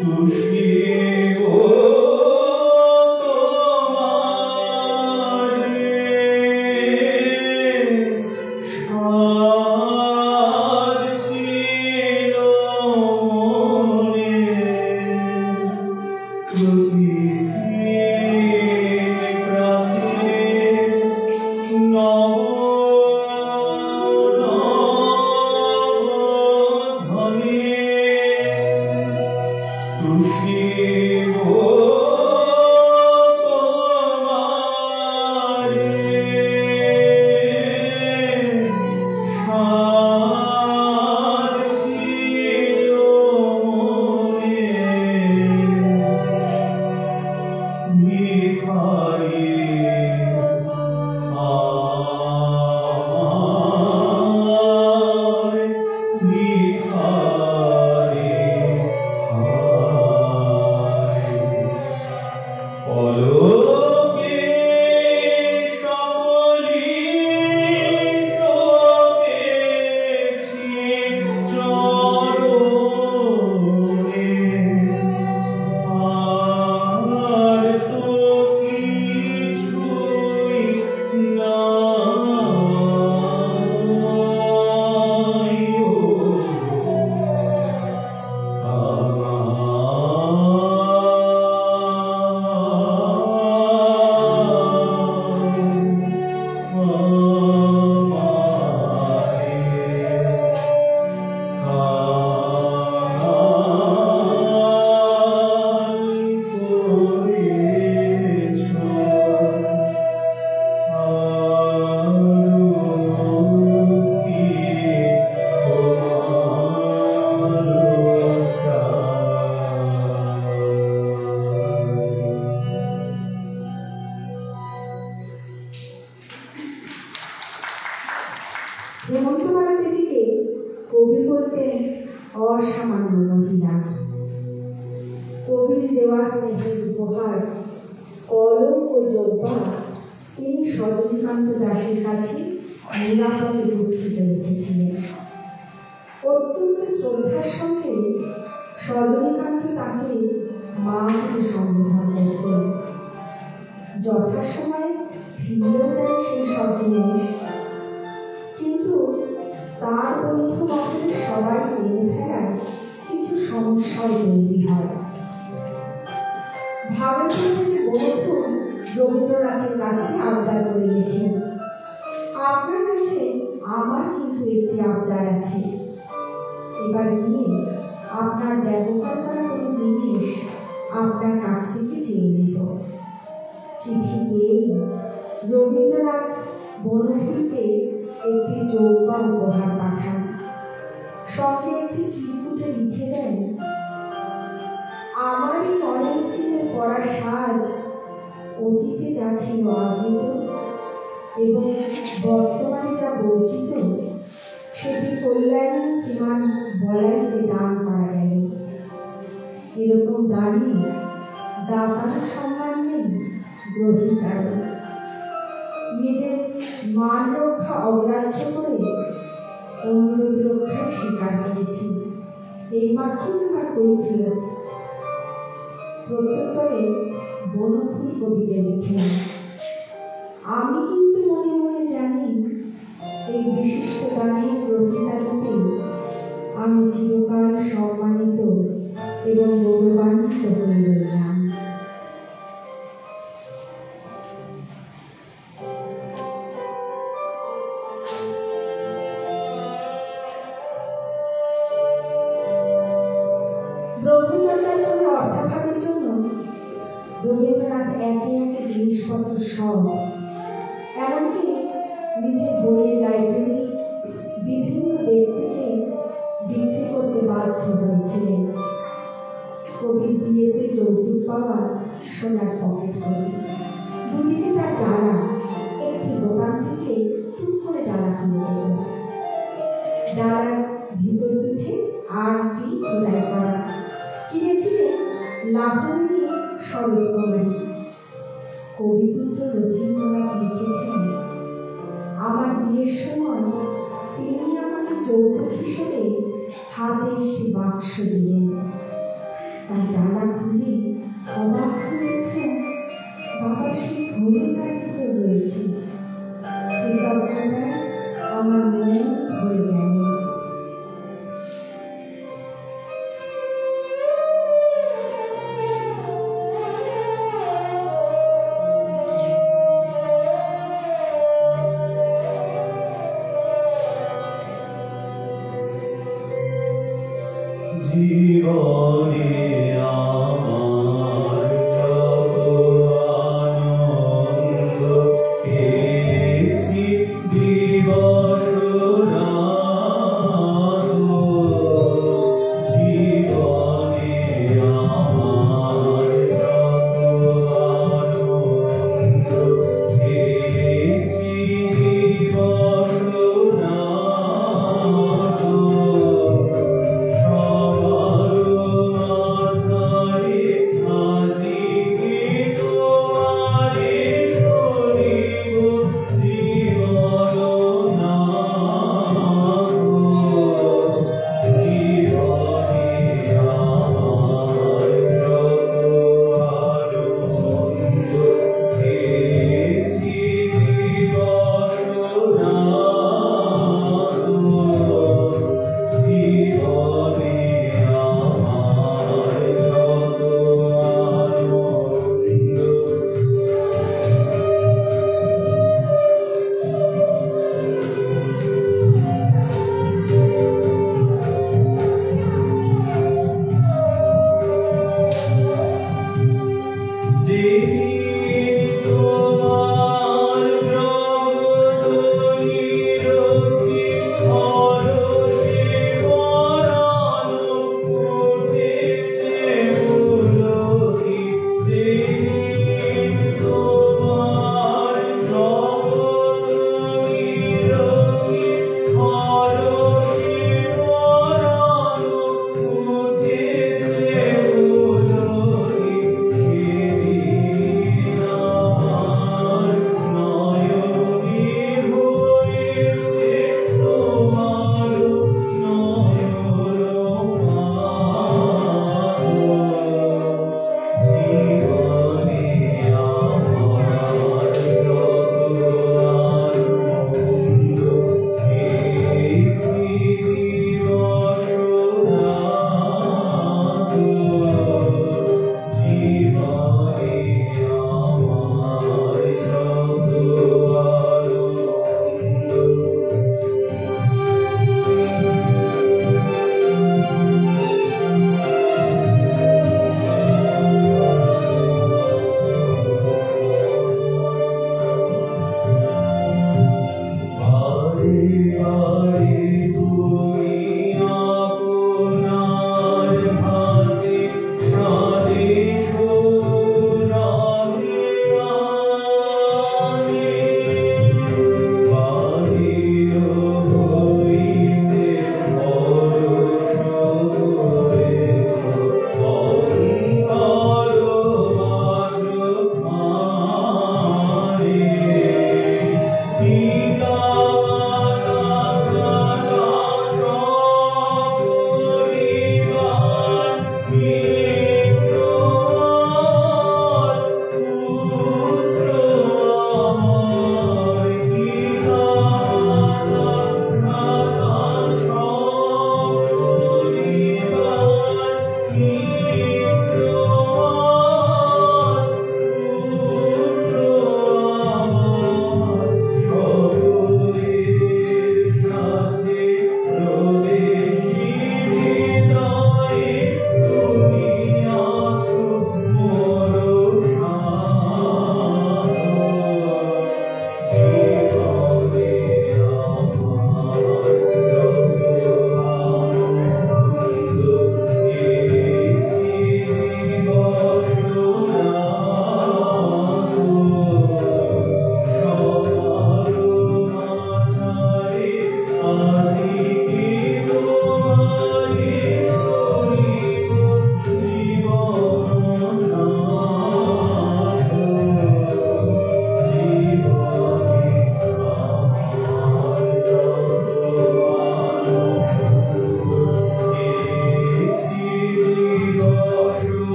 Tushi হেমন্তমালা দেবীকে কবি বলতেন অসামান্য মহিলা। কবির দেওয়া স্নেহের উপহার কলম ও জব্বা তিনি সজনীকান্ত দাসের কাছে নিরাপদে গচ্ছিত রেখেছিলেন। অত্যন্ত শ্রদ্ধার সঙ্গে সজনীকান্ত তাকে মা বলে সম্বোধন করতেন। যথাসময়ে ফিরিয়েও দেন সেই সব জিনিস, কিন্তু তার বন্ধু মহলে সবাই জেনে ফেলায় কিছু সমস্যাও তৈরি হয়। ভারতের বন্ধু রবীন্দ্রনাথের কাছে আবদার করে লেখেন, আপনার কাছে আমার কিন্তু একটি আবদার আছে, এবার গিয়ে আপনার ব্যবহার করা কোনো জিনিস আপনার কাছ থেকে চেয়ে নেব। চিঠি পেয়ে রবীন্দ্রনাথ বনফুলকে একটি যৌবা উপহার পাঠান, সঙ্গে একটি চিরকুটে লিখে দেন, আমার এই অনেক দিনের পড়া সাজ অতীতে যা ছিল আদৃত এবং বর্তমানে যা বর্জিত সেটি কল্যাণী শ্রীমান বলাইতে দান করা গেল। এরকম দানি দাতার সম্মান নেই, গ্রহীতার। নিজের মান রক্ষা অগ্রাহ্য করে অনুরোধ রক্ষায় স্বীকার করেছি, এই মাত্রই আমার কৈফিয়ত। প্রত্যুত্তরে বনফুল কবিকে লিখেন, আমি কিন্তু মনে মনে জানি এই বিশিষ্ট গানের গ্রহীতারূপে আমি চিরকাল সম্মানিত এবং গৌরবান্বিত হয়ে রইলাম। ব্রহ্মচর্যাশ্রমের অর্থাভাবের জন্য রবীন্দ্রনাথ একে একে জিনিসপত্র সব, এমনকি নিজের বইয়ের লাইব্রেরি বিভিন্ন ব্যক্তিকে বিক্রি করতে বাধ্য হয়েছিলেন। কবির বিয়েতে যৌতুক পাওয়া সোনার পকেট করি, দুদিকে তার ডালা, একটি বোতাম থেকে টুক করে ডালা খুলে যেত। ডালার ভিতর পিঠে আরটি খোদাই করা, কিনেছিলেন লাভনী শরৎ কুমারী। কবিপুত্র রথীন্দ্রনাথ লিখেছেন, আমার বিয়ের সময় তিনি আমাকে যৌতুক হিসেবে হাতে একটি বাক্স দিলেন। তাই ডালা খুলে অবাক হয়ে দেখলাম বাবার সেই ঘড়ি তার ভিতর রয়েছে। কৃতজ্ঞতায় আমার মন ভরে গেল।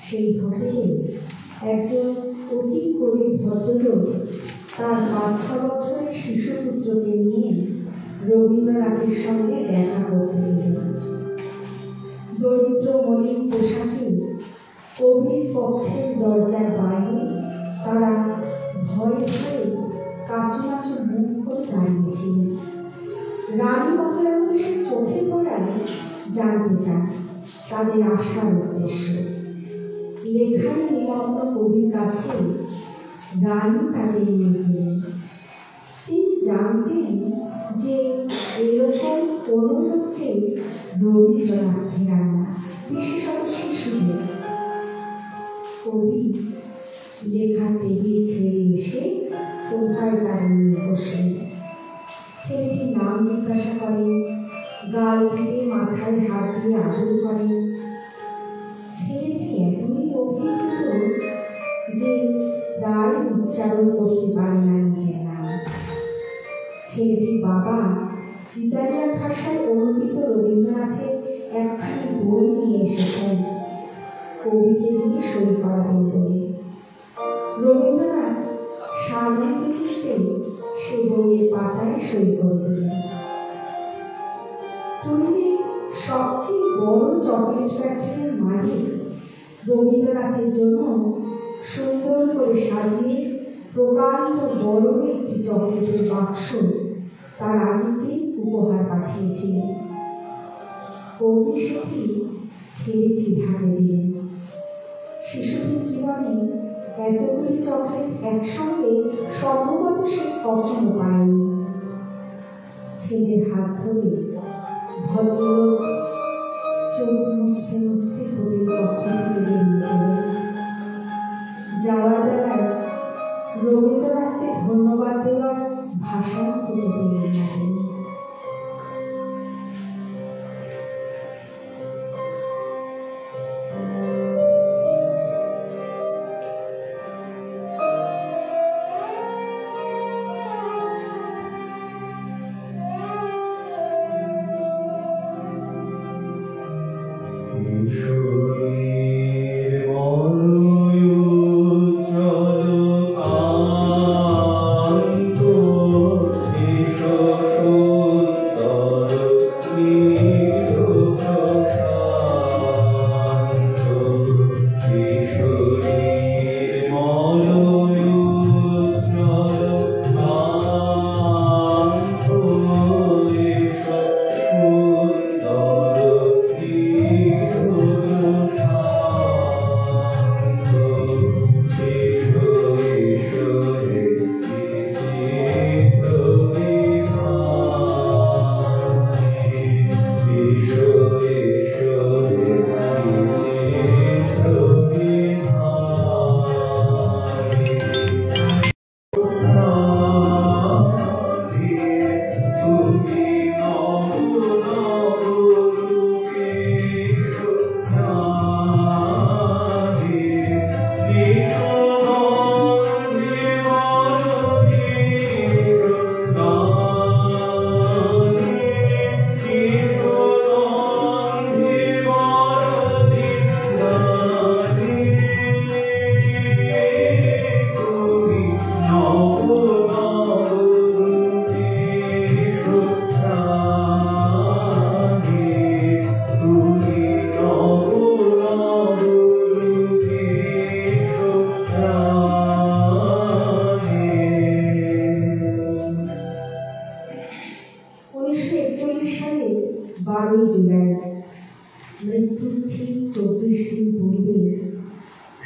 সেই হোটেলে একজন অতি গরিব ভদ্রলোক তার ৫-৬ বছরের শিশুপুত্রকে নিয়ে রবীন্দ্রনাথের সঙ্গে দেখা করতে গেলেন। দরিদ্র মলিন পোশাকে কবির পক্ষের দরজার বাইরে তারা ভয়ে ভয়ে কাঁচুমাচু মুখ করে দাঁড়িয়েছিলেন। রানী মহারানীর চোখে পড়ায় জানতে চান তাদের আসার উদ্দেশ্য। লেখায় নিমগ্ন কবির কাছে রানী তাদের নিয়ে গেলেন। তিনি জানতেন যে এরকম কোনো লোককে রবীন্দ্রনাথ ফেরান না, বিশেষত শিশুদের। কবি লেখা টেবিল ছেড়ে এসে সোফায় তার নিয়ে বসলেন। ছেলেটির নাম জিজ্ঞাসা করেন, গাল টিপে মাথায় হাত দিয়ে আদর করেন। ছেলেটি এতই অভিভূত যে প্রায় উচ্চারণ করতে পারে না নিজের নাম। ছেলেটির বাবা ইতালিয়ান ভাষায় অনুদিত রবীন্দ্রনাথের একখানি বই নিয়ে এসেছেন কবিকে দিয়ে সই করাবেন বলে। রবীন্দ্রনাথ সাধারণত চিনতে সে বইয়ের পাতায় সই করে দিলেন। টুরিনের সবচেয়ে বড় চকলেট ফ্যাক্টরির মালিক রবীন্দ্রনাথের জন্য সুন্দর করে সাজিয়ে প্রকাণ্ড বড় একটি চকলেটের বাক্স তার আগের দিন উপহার পাঠিয়েছিলেন। কবি সেটি ছেলেটির হাতে দিলেন। শিশুটির জীবনে এতগুলি চকলেট একসঙ্গে সম্ভবত সে কখনো পায়নি। ছেলের হাত ধরে ভদ্রলোক চোখ মুছতে মুছতে হোটেল কক্ষ থেকে বেরিয়ে গেলেন। যাওয়ার বেলায় রবীন্দ্রনাথকে ধন্যবাদ দেওয়ার ভাষা খুঁজে পেলেন না তিনি।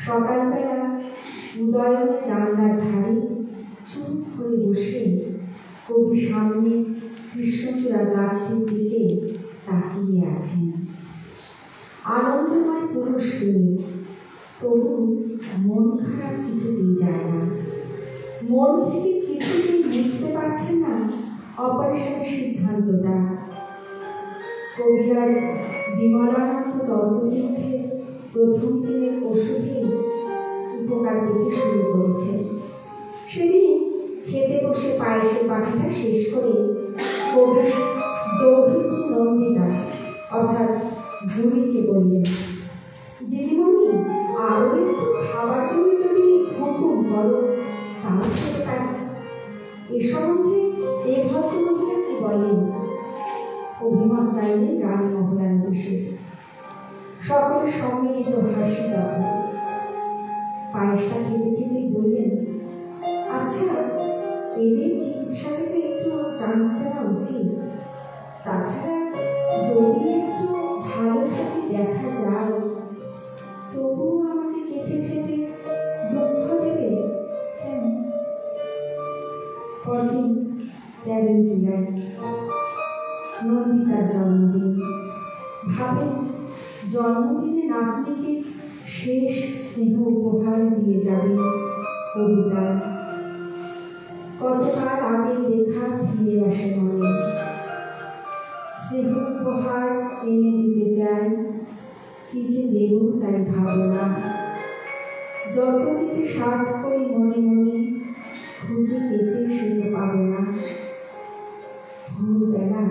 সকালবেলা উদয়নে জানলার ধারে চুপ করে বসে কবি সামনে কৃষ্ণচূড়া গাছটির দিকে তাকিয়ে আছেন। আনন্দময় পুরুষ তিনি, তবু মন খারাপ কিছুতেই যায় না। মন থেকে কিছুতেই বুঝতে পারছেন না অপারেশনের সিদ্ধান্তটা। কবিরাজ বিমলানন্দ দম্পতিকে প্রথম দিনের ওষুধে উপকার পেতে শুরু করেছে। সেদিন খেতে বসে পায়েসের বাটিটা শেষ করে কবি দৌহিত নন্দিতা অর্থাৎ বুড়িকে বললেন, দিদিমণি আরো একটু খাবার জন্য যদি হুকুম করো তাও খেতে পারি। এ সম্বন্ধে এ ভদ্রমহিলা কি বলেন? অভিমত চাইলেন রানী মহলানবিশের। সকলের সম্মিলিত হাসি তখন। পায়েসটা খেতে খেতে বললেন, আচ্ছা, এদের চিকিৎসাকে একটু চান্স দেওয়া উচিত। তাছাড়া যদি একটু ভালো করে দেখা যায় তবুও আমাকে কেটে ছেটে দুঃখ দেবে কেন? পরদিন 13 জুলাই নন্দিতার জন্মদিন। ভাবেন জন্মদিনে নাতনিকে শেষ স্নেহ উপহার দিয়ে যাবে কবিতা। কতকাল আগে লেখা ফিরে আসে মনে। স্নেহ উপহার এনে দিতে চাই, কি যে দেব তাই ভাবনা। যত দিকে সাধ করি মনে মনে, খুঁজে পেতে সে তো পাবো না। ভোরবেলা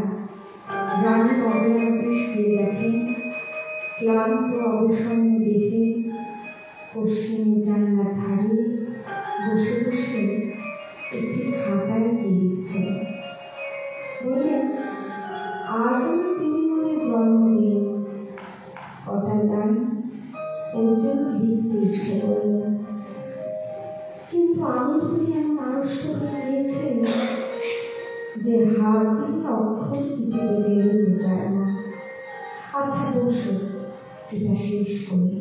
রানী মহলানবিশ গিয়ে দেখেন ক্লান্ত অবসন্ন দেখে পশ্চিমে জানলার ধারে বসে বসে একটি খাতায় কি লিখছেন। বললেন, আজ আমার দিদিমণির জন্মদিন, কটা লাইন ওর জন্য লিখতে ইচ্ছে করল। কিন্তু আঙুলগুলি এমন আড়ষ্ট হয়ে গিয়েছে যে হাত দিয়ে অক্ষর কিছুতে বেরোতে চায় না। আচ্ছা বসো, এটা শেষ করি।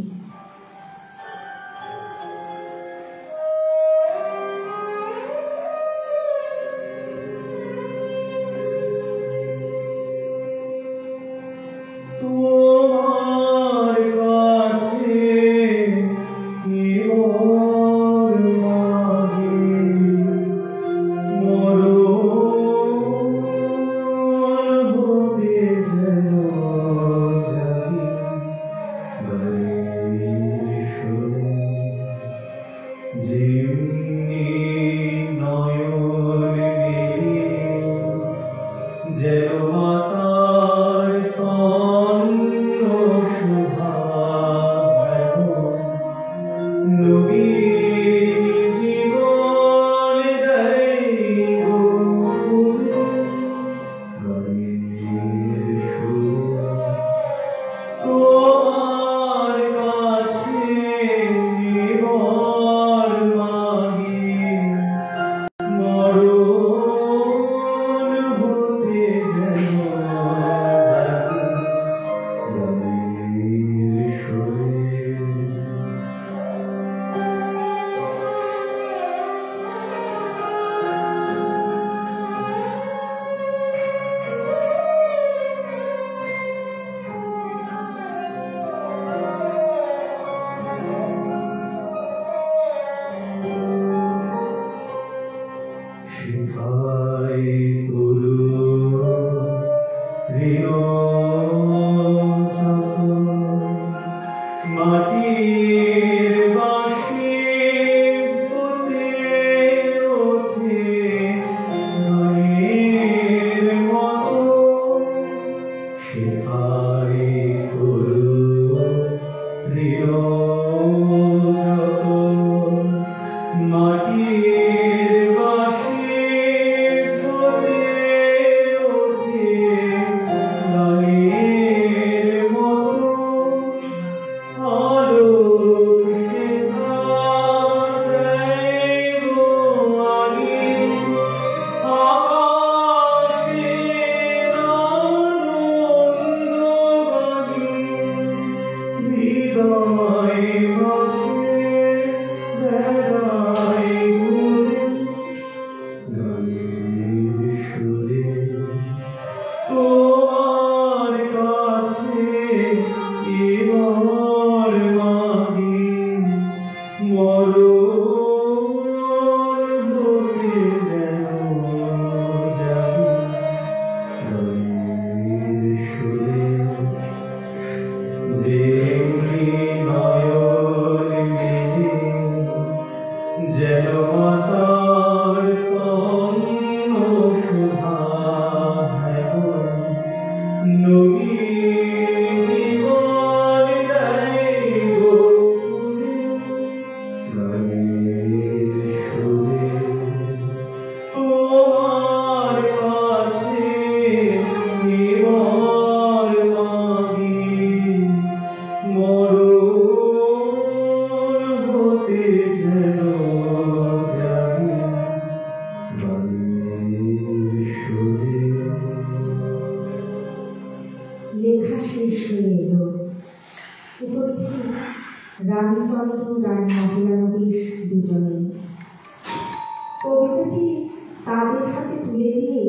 তাদের হাতে তুলে দিয়ে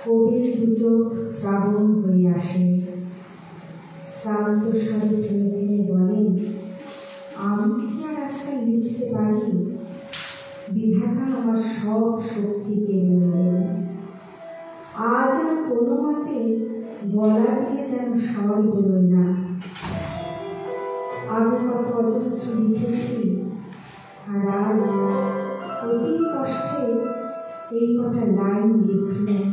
কবির দুচোখ শ্রাবণ হয়ে আসে। শ্রান্ত স্বরে থেমে থেমে বলেন, আমি কি আর আজকাল লিখতে পারি? বিধাতা আমার সব শক্তি কেড়ে নিলেন। আজ আর কোনো মতে গলা দিয়ে যেন স্বর বেরোয় না। আমি কত অজস্র লিখেছি, আর আজ অতি কষ্টে এই কটা লাইন লিখলেন।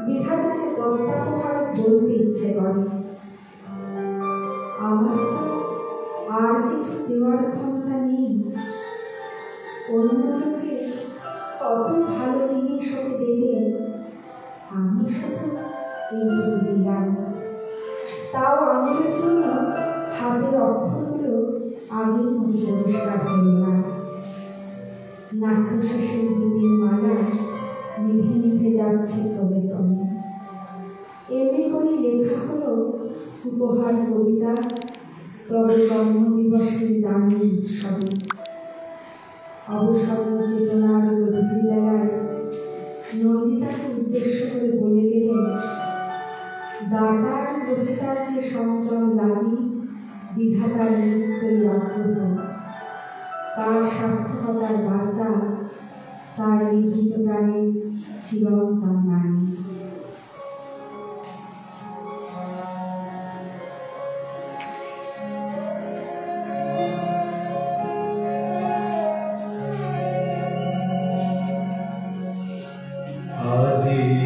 বিধাতাকে দত্তাপহারক বলতে ইচ্ছে করে। আমার তো আর কিছু দেওয়ার ক্ষমতা নেই। অন্য লোকে কত ভালো জিনিস ওকে দেবে, আমি শুধু এইটুকু দিলাম। তাও আমাদের জন্য হাতের অক্ষরগুলো আগের মতো পরিষ্কার হল না। নাট্য শেষের দুদিন মালা নিভে নিভে যাচ্ছে ক্রমে ক্রমে। এমনি করেই লেখা হলো উপহার কবিতা তবে জন্মদিবসের দামি উৎসবে। অবসর চেতনার গভীর বেলায় নন্দিতাকে উদ্দেশ্য করে বলে গেলেন, দাতার কবিতার যে সংযম লাগি বিধাতার নিত্যই আগ্রহ। তার সার্থকতার বার্তা তার লিখিত গানের চিরন্তন বাণী। Ashri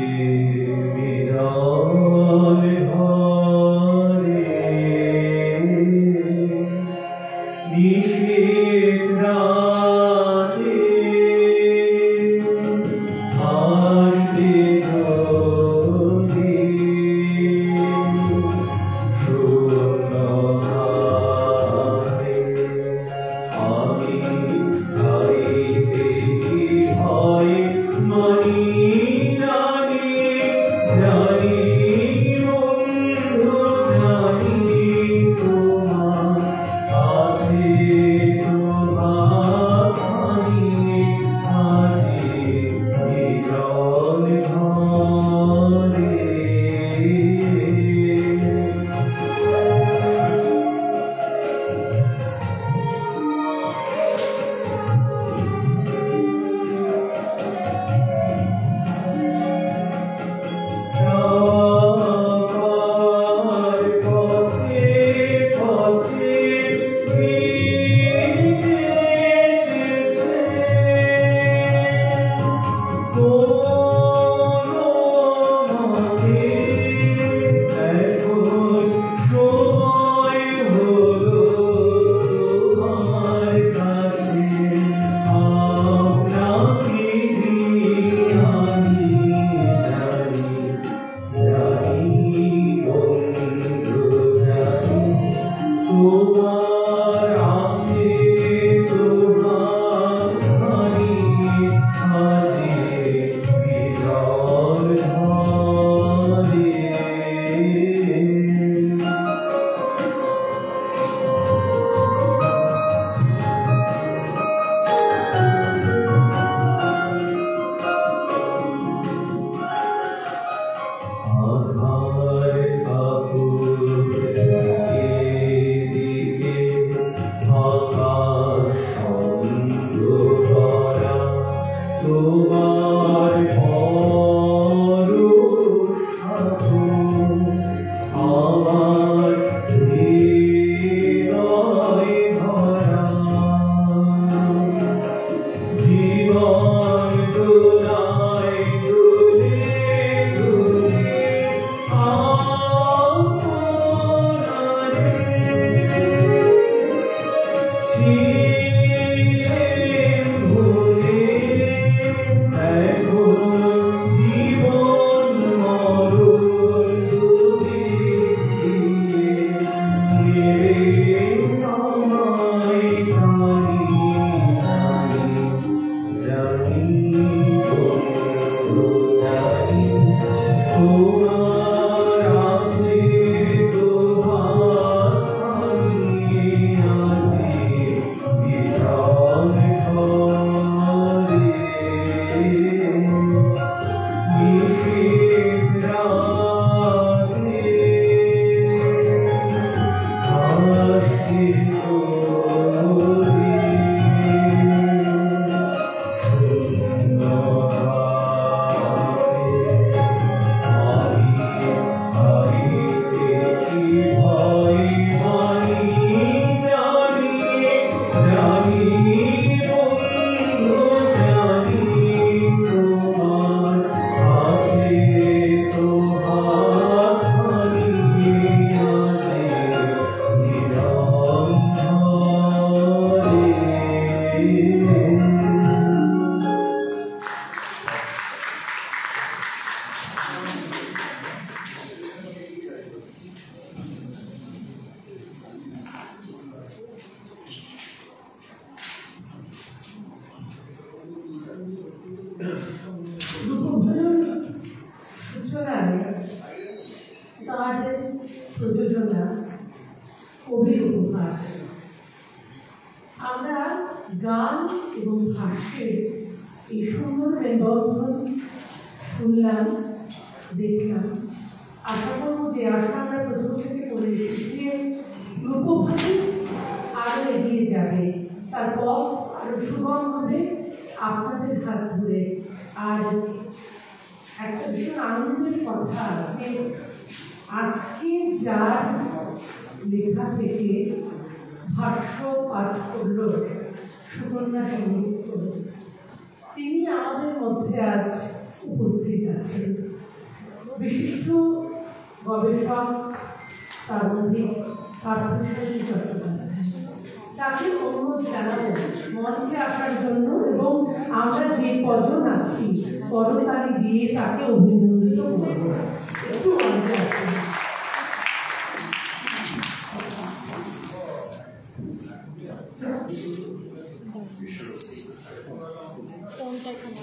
ভাষ্যের এই সুন্দর নিবন্ধন শুনলাম, দেখলাম। আশা করবো যে আশা আমরা প্রথম থেকে বলে এসেছি, রূপভাবে আরো এগিয়ে যাবে, তার পথ আরো সুগম হবে আপনাদের হাত ধরে। আর একটা ভীষণ আনন্দের কথা যে আজকে যার লেখা থেকে ভাষ্য পাঠ করল সুকন্যা সেনগুপ্ত, তিনি আমাদের মধ্যে আজ উপস্থিত আছেন। বিশিষ্ট গবেষক, তার মধ্যে পার্থসারথী চট্টোপাধ্যায়। তাকে অনুরোধ জানাবো মঞ্চে আসার জন্য, এবং আমরা যে কজন আছি করতালি দিয়ে তাকে অভিনন্দিত করব। একটু মঞ্চে আসুন।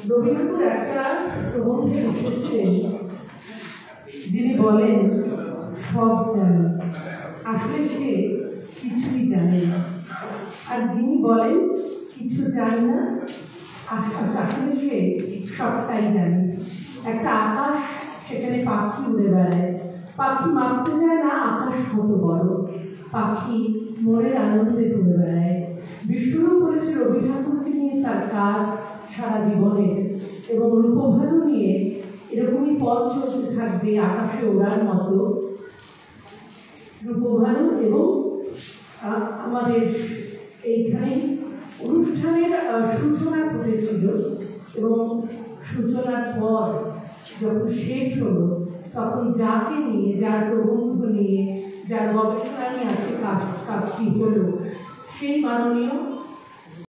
রবীন্দ্রনাথ একটা প্রবন্ধে লিখেছিলেন, যিনি বলেন সব জানে, আসলে সে কিছুই জানে না। আর যিনি বলেন কিছু জানে না, আসলে সে সবটাই জানে। একটা আকাশ, সেখানে পাখি উড়ে বেড়ায়, পাখি মাপতে যায় না আকাশ কত বড়, পাখি মনের আনন্দে ঘুরে বেড়ায়। বিষ্ণুরও বলেছে রবি ঠাকুরকে নিয়ে তার কাজ সারা জীবনের, এবং রূপভানু নিয়ে এরকমই পথ চলতে থাকবে আকাশে ওড়ার মতো। রূপভানু এবং আমাদের এইখানে অনুষ্ঠানের সূচনা ঘটেছিল, এবং সূচনার পর যখন শেষ হলো তখন যাকে নিয়ে, যার প্রবন্ধ নিয়ে, যার গবেষণা নিয়ে আজকে কাজটি হলো, সেই মাননীয়